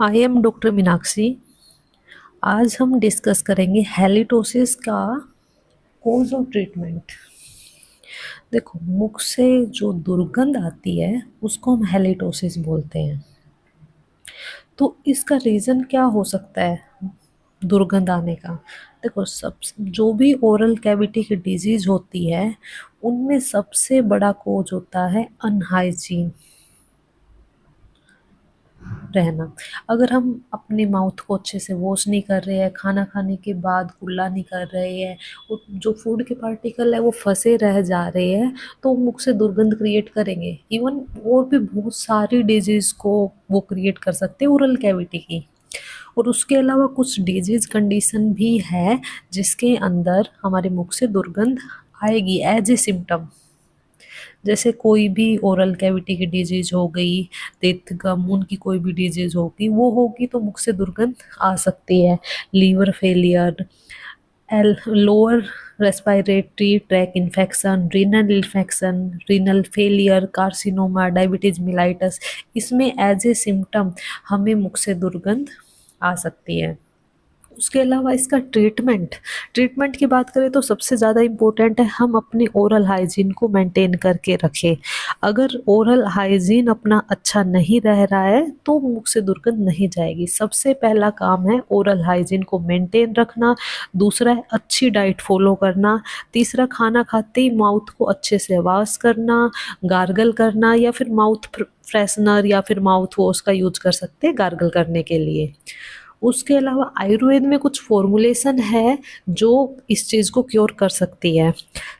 I am doctor Meenakshi. आज हम discuss करेंगे हैलिटोसिस का कोज और ट्रीटमेंट। देखो, मुख से जो दुर्गंध आती है उसको हम हैलिटोसिस बोलते हैं। तो इसका रीज़न क्या हो सकता है दुर्गंध आने का? देखो, सब जो भी ओरल कैविटी की डिजीज होती है उनमें सबसे बड़ा कोज होता है अनहाइजीन रहना। अगर हम अपने माउथ को अच्छे से वॉश नहीं कर रहे हैं, खाना खाने के बाद कुल्ला नहीं कर रहे हैं और जो फूड के पार्टिकल है वो फंसे रह जा रहे हैं, तो मुख से दुर्गंध क्रिएट करेंगे। इवन और भी बहुत सारी डिजीज को वो क्रिएट कर सकते हैं ओरल कैविटी की। और उसके अलावा कुछ डिजीज कंडीशन भी है जिसके अंदर हमारे मुख से दुर्गंध आएगी एज ए सिम्टम। जैसे कोई भी ओरल कैविटी की डिजीज हो गई, तेत गम, उनकी कोई भी डिजीज होगी, वो होगी तो मुख से दुर्गंध आ सकती है। लीवर फेलियर, एल lower respiratory tract infection, renal failure, carcinoma, diabetes mellitus, इसमें एज ए सिम्टम हमें मुख से दुर्गंध आ सकती है। उसके अलावा इसका ट्रीटमेंट ट्रीटमेंट की बात करें तो सबसे ज़्यादा इम्पोर्टेंट है हम अपनी ओरल हाइजीन को मेंटेन करके रखें। अगर ओरल हाइजीन अपना अच्छा नहीं रह रहा है तो मुख से दुर्गंध नहीं जाएगी। सबसे पहला काम है ओरल हाइजीन को मेंटेन रखना। दूसरा है अच्छी डाइट फॉलो करना। तीसरा, खाना खाते ही माउथ को अच्छे से वॉश करना, गार्गल करना, या फिर माउथ फ्रेशनर या फिर माउथ वॉश का यूज कर सकते हैं गार्गल करने के लिए। उसके अलावा आयुर्वेद में कुछ फॉर्मुलेशन है जो इस चीज़ को क्योर कर सकती है।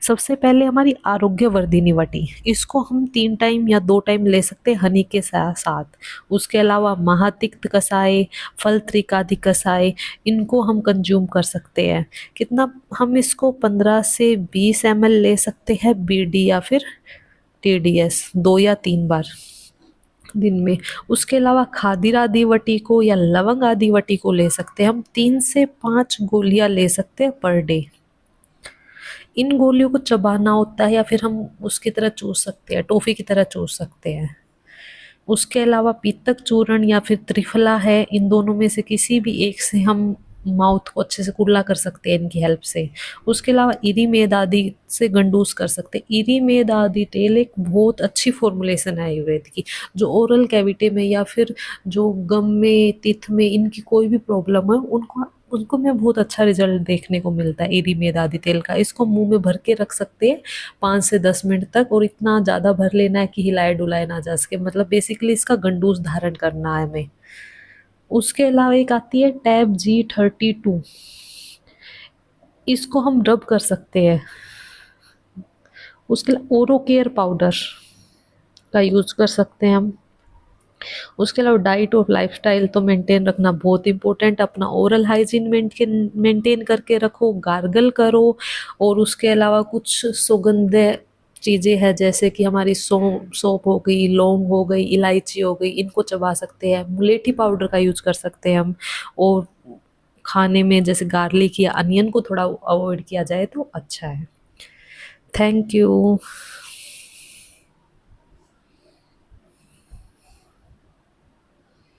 सबसे पहले हमारी आरोग्यवर्धिनी वटी, इसको हम 3 टाइम या 2 टाइम ले सकते हैं हनी के साथ। उसके अलावा महातिक्त कसाय, फल त्रिकादि कसाय, इनको हम कंज्यूम कर सकते हैं। कितना? हम इसको 15 से 20 ml ले सकते हैं बीडी या फिर टीडीएस 2 या 3 बार दिन में। उसके अलावा खादिर आदि वटी को या लवंग आदि वटी को ले सकते हैं हम। 3 से 5 गोलियां ले सकते हैं पर डे। इन गोलियों को चबाना होता है या फिर हम उसकी तरह चूस सकते हैं, टॉफी की तरह चूस सकते हैं। उसके अलावा पीतक चूर्ण या फिर त्रिफला है, इन दोनों में से किसी भी एक से हम माउथ को अच्छे से कुल्ला कर सकते हैं इनकी हेल्प से। उसके अलावा इरी मेद आदि से गंडूस कर सकते हैं। इरी मेद आदि तेल एक बहुत अच्छी फॉर्मुलेशन है आयुर्वेद की, जो ओरल कैविटी में या फिर जो गम में, तिथ में, इनकी कोई भी प्रॉब्लम है उनको उनको में बहुत अच्छा रिजल्ट देखने को मिलता है इरी मेद आदि तेल का। इसको मुंह में भर के रख सकते हैं 5 से 10 मिनट तक, और इतना ज़्यादा भर लेना है कि हिलाए डुलाए ना जा सके, मतलब बेसिकली इसका गंडूस धारण करना है हमें। उसके अलावा एक आती है टैब G32, इसको हम रब कर सकते हैं। उसके अलावा ओरो केयर पाउडर का यूज कर सकते हैं हम। उसके अलावा डाइट और लाइफस्टाइल तो मेंटेन रखना बहुत इंपॉर्टेंट। अपना ओरल हाइजीन मेंटेन करके रखो, गार्गल करो। और उसके अलावा कुछ सुगंध चीज़ें हैं जैसे कि हमारी सौंफ हो गई, लौंग हो गई, इलायची हो गई, इनको चबा सकते हैं। मुलेठी पाउडर का यूज कर सकते हैं हम। और खाने में जैसे गार्लिक या अनियन को थोड़ा अवॉइड किया जाए तो अच्छा है। Thank you.